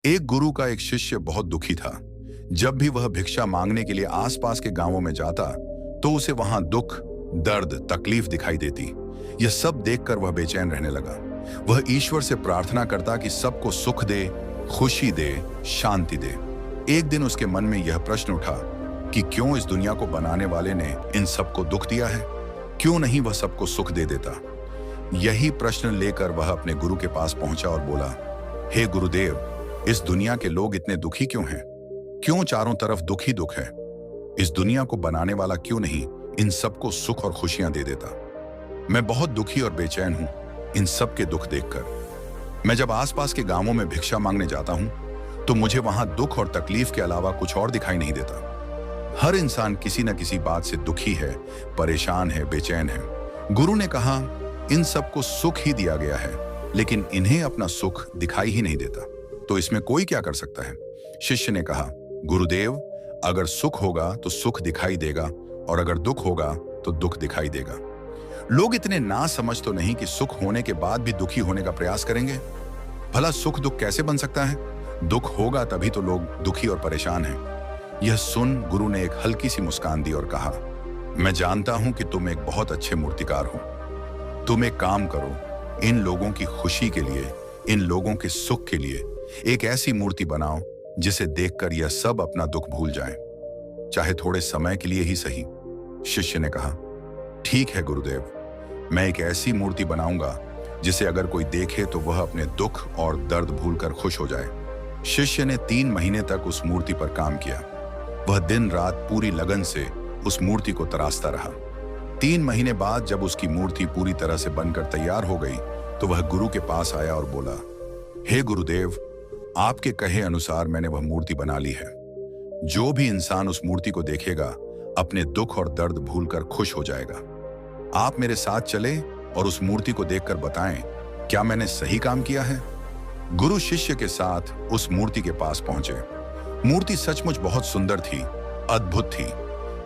एक गुरु का एक शिष्य बहुत दुखी था। जब भी वह भिक्षा मांगने के लिए आसपास के गांवों में जाता तो उसे वहां दुख, दर्द, तकलीफ दिखाई देती। यह सब देखकर वह बेचैन रहने लगा। वह ईश्वर से प्रार्थना करता कि सबको सुख दे, खुशी दे, शांति दे। एक दिन उसके मन में यह प्रश्न उठा कि क्यों इस दुनिया को बनाने वाले ने इन सबको दुख दिया है? क्यों नहीं वह सबको सुख दे देता? यही प्रश्न लेकर वह अपने गुरु के पास पहुंचा और बोला, हे गुरुदेव, इस दुनिया के लोग इतने दुखी क्यों हैं? क्यों चारों तरफ दुख ही दुख है? इस दुनिया को बनाने वाला क्यों नहीं इन सबको सुख और खुशियां दे देता? मैं बहुत दुखी और बेचैन हूं इन सब के दुख देखकर। मैं जब आसपास के गांवों में भिक्षा मांगने जाता हूं तो मुझे वहां दुख और तकलीफ के अलावा कुछ और दिखाई नहीं देता। हर इंसान किसी न किसी बात से दुखी है, परेशान है, बेचैन है। गुरु ने कहा, इन सबको सुख ही दिया गया है, लेकिन इन्हें अपना सुख दिखाई ही नहीं देता। तो इसमें कोई क्या कर सकता है? शिष्य ने कहा, गुरुदेव, अगर सुख होगा तो सुख दिखाई देगा और अगर दुख होगा तो दुख दिखाई देगा। लोग इतने ना समझ तो नहीं कि सुख होने के बाद भी दुखी होने का प्रयास करेंगे? भला सुख दुख कैसे बन सकता है? दुख होगा तभी तो लोग दुखी और परेशान हैं। यह सुन गुरु ने एक हल्की सी मुस्कान दी और कहा, मैं जानता हूं कि तुम एक बहुत अच्छे मूर्तिकार हो। तुम एक काम करो, इन लोगों की खुशी के लिए, इन लोगों के सुख के लिए एक ऐसी मूर्ति बनाओ जिसे देखकर यह सब अपना दुख भूल जाएं, चाहे थोड़े समय के लिए ही सही। शिष्य ने कहा, ठीक है गुरुदेव, मैं एक ऐसी मूर्ति बनाऊंगा जिसे अगर कोई देखे तो वह अपने दुख और दर्द भूलकर खुश हो जाए। शिष्य ने 3 महीने तक उस मूर्ति पर काम किया। वह दिन रात पूरी लगन से उस मूर्ति को तराशता रहा। 3 महीने बाद जब उसकी मूर्ति पूरी तरह से बनकर तैयार हो गई तो वह गुरु के पास आया और बोला, हे गुरुदेव, आपके कहे अनुसार मैंने वह मूर्ति बना ली है। जो भी इंसान उस मूर्ति को देखेगा अपने दुख और दर्द भूलकर खुश हो जाएगा। आप मेरे साथ चले और उस मूर्ति को देखकर बताएं, क्या मैंने सही काम किया है? गुरु शिष्य के साथ उस मूर्ति के पास पहुंचे। मूर्ति सचमुच बहुत सुंदर थी, अद्भुत थी।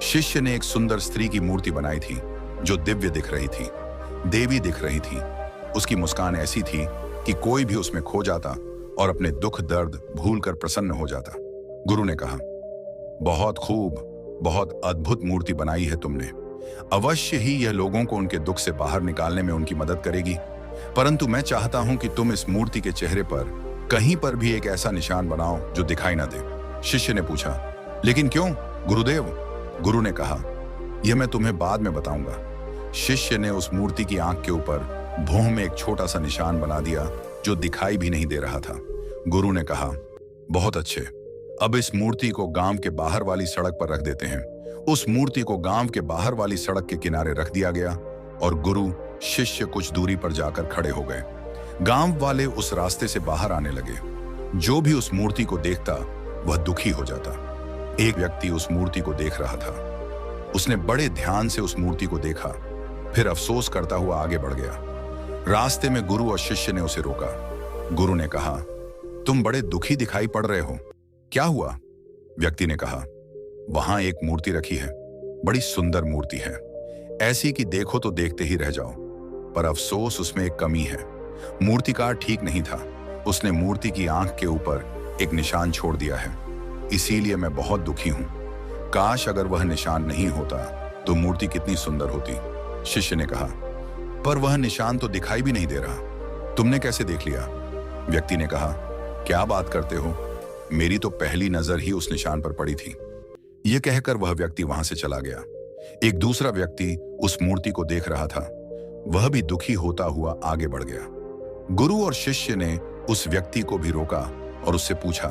शिष्य ने एक सुंदर स्त्री की मूर्ति बनाई थी जो दिव्य दिख रही थी, देवी दिख रही थी। उसकी मुस्कान ऐसी थी कि कोई भी उसमें खो जाता और अपने दुख दर्द भूलकर प्रसन्न हो जाता। गुरु ने कहा, बहुत खूब, बहुत अद्भुत मूर्ति बनाई है तुमने। अवश्य ही यह लोगों को उनके दुख से बाहर निकालने में उनकी मदद करेगी, परंतु मैं चाहता हूं कि तुम इस मूर्ति के चेहरे पर कहीं पर भी एक ऐसा निशान बनाओ जो दिखाई ना दे। शिष्य ने पूछा, लेकिन क्यों गुरुदेव? गुरु ने कहा, यह मैं तुम्हें बाद में बताऊंगा। शिष्य ने उस मूर्ति की आंख के ऊपर भौं में एक छोटा सा निशान बना दिया जो दिखाई भी नहीं दे रहा था। गुरु ने कहा, बहुत अच्छे, अब इस मूर्ति को गांव के बाहर वाली सड़क पर रख देते हैं। उस मूर्ति को गांव के बाहर वाली सड़क के किनारे रख दिया गया और गुरु शिष्य कुछ दूरी पर जाकर खड़े हो गए। गांव वाले उस रास्ते से बाहर आने लगे। जो भी उस मूर्ति को देखता वह दुखी हो जाता। एक व्यक्ति उस मूर्ति को देख रहा था। उसने बड़े ध्यान से उस मूर्ति को देखा, फिर अफसोस करता हुआ आगे बढ़ गया। रास्ते में गुरु और शिष्य ने उसे रोका। गुरु ने कहा, तुम बड़े दुखी दिखाई पड़ रहे हो, क्या हुआ? व्यक्ति ने कहा, वहां एक मूर्ति रखी है, बड़ी सुंदर मूर्ति है, ऐसी कि देखो तो देखते ही रह जाओ, पर अफसोस उसमें एक कमी है। मूर्तिकार ठीक नहीं था, उसने मूर्ति की आंख के ऊपर एक निशान छोड़ दिया है, इसीलिए मैं बहुत दुखी हूं। काश अगर वह निशान नहीं होता तो मूर्ति कितनी सुंदर होती। शिष्य ने कहा, पर वह निशान तो दिखाई भी नहीं दे रहा, तुमने कैसे देख लिया? व्यक्ति ने कहा, क्या बात करते हो, मेरी तो पहली नजर ही उस निशान पर पड़ी थी। यह कहकर वह व्यक्ति वहां से चला गया। एक दूसरा व्यक्ति उस मूर्ति को देख रहा था, वह भी दुखी होता हुआ आगे बढ़ गया। गुरु और शिष्य ने उस व्यक्ति को भी रोका और उससे पूछा,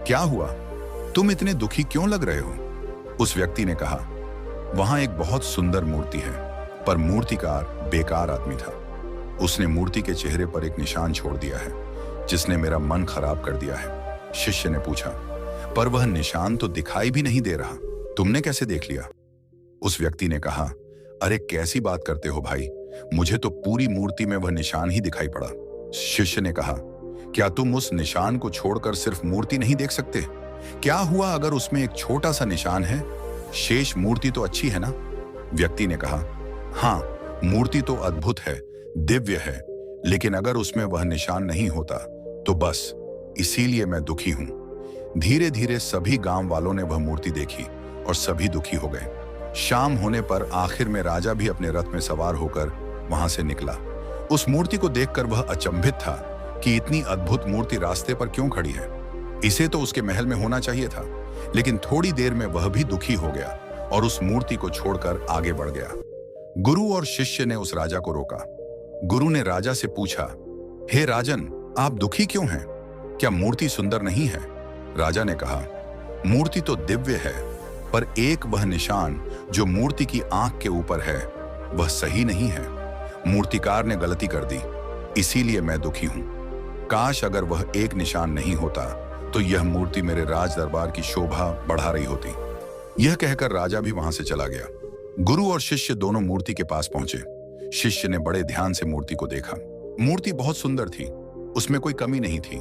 क्या हुआ, तुम इतने दुखी क्यों लग रहे हो? उस व्यक्ति ने कहा, वहां एक बहुत सुंदर मूर्ति है, पर मूर्तिकार बेकार आदमी था। उसने मूर्ति के चेहरे पर एक निशान छोड़ दिया है जिसने मेरा मन खराब कर दिया है। शिष्य ने पूछा, पर वह निशान तो दिखाई भी नहीं दे रहा, तुमने कैसे देख लिया? उस व्यक्ति ने कहा, अरे कैसी बात करते हो भाई, मुझे तो पूरी मूर्ति में वह निशान ही दिखाई पड़ा। शिष्य ने कहा, क्या तुम उस निशान को छोड़कर सिर्फ मूर्ति नहीं देख सकते? क्या हुआ अगर उसमें एक छोटा सा निशान है, शेष मूर्ति तो अच्छी है ना? व्यक्ति ने कहा, हाँ, मूर्ति तो अद्भुत है, दिव्य है, लेकिन अगर उसमें वह निशान नहीं होता तो बस इसीलिए मैं दुखी हूं। धीरे धीरे सभी गांव वालों ने वह मूर्ति देखी और सभी दुखी हो गए। शाम होने पर आखिर में राजा भी अपने रथ में सवार होकर वहां से निकला। उस मूर्ति को देखकर वह अचंभित था कि इतनी अद्भुत मूर्ति रास्ते पर क्यों खड़ी है। इसे तो उसके महल में होना चाहिए था। लेकिन थोड़ी देर में वह भी दुखी हो गया और उस मूर्ति को छोड़कर आगे बढ़ गया। गुरु और शिष्य ने उस राजा को रोका। गुरु ने राजा से पूछा, हे राजन, आप दुखी क्यों हैं? क्या मूर्ति सुंदर नहीं है? राजा ने कहा, मूर्ति तो दिव्य है, पर एक वह निशान जो मूर्ति की आंख के ऊपर है वह सही नहीं है। मूर्तिकार ने गलती कर दी, इसीलिए मैं दुखी हूं। काश अगर वह एक निशान नहीं होता तो यह मूर्ति मेरे राज दरबार की शोभा बढ़ा रही होती। यह कहकर राजा भी वहां से चला गया। गुरु और शिष्य दोनों मूर्ति के पास पहुंचे। शिष्य ने बड़े ध्यान से मूर्ति को देखा। मूर्ति बहुत सुंदर थी, उसमें कोई कमी नहीं थी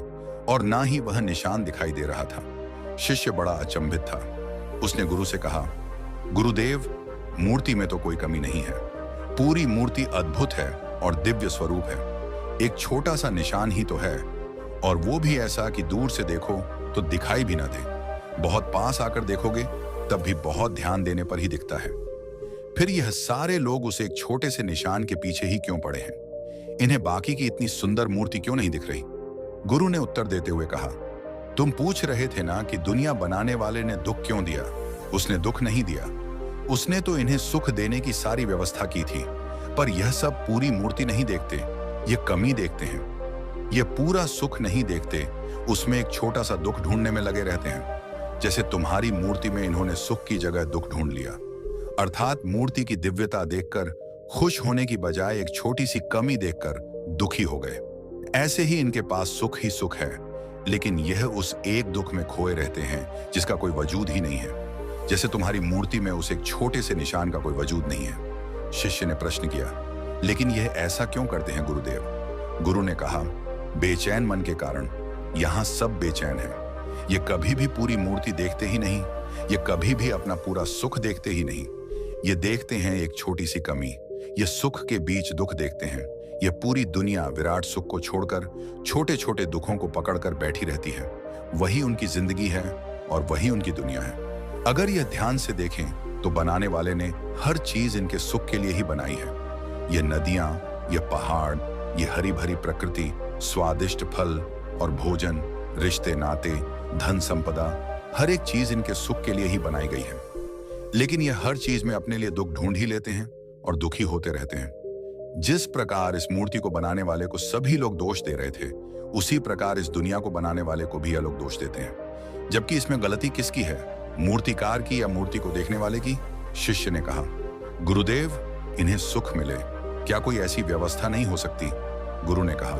और ना ही वह निशान दिखाई दे रहा था। शिष्य बड़ा अचंभित था। उसने गुरु से कहा, गुरुदेव, मूर्ति में तो कोई कमी नहीं है। पूरी मूर्ति अद्भुत है और दिव्य स्वरूप है। एक छोटा सा निशान ही तो है, और वो भी ऐसा कि दूर से देखो तो दिखाई भी ना दे। बहुत पास आकर देखोगे तब भी बहुत ध्यान देने पर ही दिखता है। फिर यह सारे लोग उस एक छोटे से निशान के पीछे ही क्यों पड़े हैं? इन्हें बाकी की इतनी सुंदर मूर्ति क्यों नहीं दिख रही? गुरु ने उत्तर देते हुए कहा, तुम पूछ रहे थे ना कि दुनिया बनाने वाले ने दुख क्यों दिया। उसने दुख नहीं दिया, उसने तो इन्हें सुख देने की सारी व्यवस्था की थी। पर यह सब पूरी मूर्ति नहीं देखते, ये कमी देखते हैं। ये पूरा सुख नहीं देखते, उसमें एक छोटा सा दुख ढूंढने में लगे रहते हैं। जैसे तुम्हारी मूर्ति में इन्होंने सुख की जगह दुख ढूंढ लिया। अर्थात मूर्ति की दिव्यता देखकर खुश होने की बजाय एक छोटी सी कमी देखकर दुखी हो गए। ऐसे ही इनके पास सुख ही सुख है, लेकिन यह उस एक दुख में खोए रहते हैं जिसका कोई वजूद ही नहीं है। जैसे तुम्हारी मूर्ति में उस एक छोटे से निशान का कोई वजूद नहीं है। शिष्य ने प्रश्न किया, लेकिन यह ऐसा क्यों करते हैं गुरुदेव? गुरु ने कहा, बेचैन मन के कारण यहाँ सब बेचैन है। ये कभी भी पूरी मूर्ति देखते ही नहीं, ये कभी भी अपना पूरा सुख देखते ही नहीं। ये देखते हैं एक छोटी सी कमी, ये सुख के बीच दुख देखते हैं। ये पूरी दुनिया विराट सुख को छोड़कर छोटे छोटे दुखों को पकड़कर बैठी रहती है। वही उनकी जिंदगी है और वही उनकी दुनिया है। अगर यह ध्यान से देखें तो बनाने वाले ने हर चीज इनके सुख के लिए ही बनाई है। ये नदियां, ये पहाड़, ये हरी भरी प्रकृति, स्वादिष्ट फल और भोजन, रिश्ते नाते, धन संपदा, हर एक चीज इनके सुख के लिए ही बनाई गई है। लेकिन ये हर चीज में अपने लिए दुख ढूंढ ही लेते हैं और दुखी होते रहते हैं। जिस प्रकार इस मूर्ति को बनाने वाले को सभी लोग दोष दे रहे थे, उसी प्रकार इस दुनिया को बनाने वाले को भी यह लोग दोष देते हैं। जबकि इसमें गलती किसकी है, मूर्तिकार की या मूर्ति को देखने वाले की? शिष्य ने कहा, गुरुदेव, इन्हें सुख मिले, क्या कोई ऐसी व्यवस्था नहीं हो सकती? गुरु ने कहा,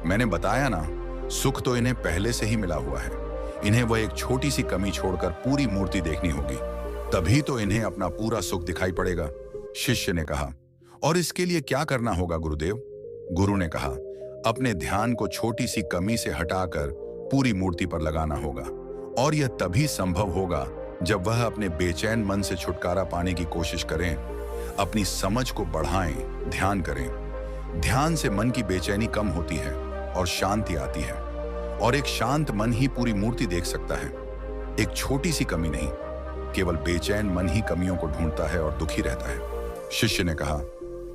मैंने बताया ना, सुख तो इन्हें पहले से ही मिला हुआ है। इन्हें वह एक छोटी सी कमी छोड़कर पूरी मूर्ति देखनी होगी, तभी तो इन्हें अपना पूरा सुख दिखाई पड़ेगा। शिष्य ने कहा, और इसके लिए क्या करना होगा गुरुदेव? गुरु ने कहा, अपने ध्यान को छोटी सी कमी से हटाकर पूरी मूर्ति पर लगाना होगा। और यह तभी संभव होगा जब वह अपने बेचैन मन से छुटकारा पाने की कोशिश करें, अपनी समझ को बढ़ाएं, ध्यान करें। ध्यान से मन की बेचैनी कम होती है और शांति आती है। और एक शांत मन ही पूरी मूर्ति देख सकता है, एक छोटी सी कमी नहीं। केवल बेचैन मन ही कमियों को ढूंढता है और दुखी रहता है। शिष्य ने कहा,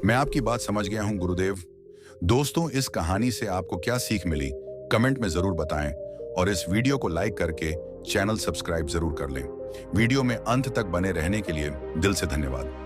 मैं आपकी बात समझ गया हूं गुरुदेव। दोस्तों, इस कहानी से आपको क्या सीख मिली कमेंट में जरूर बताएं और इस वीडियो को लाइक करके चैनल सब्सक्राइब जरूर कर लें। वीडियो में अंत तक बने रहने के लिए दिल से धन्यवाद।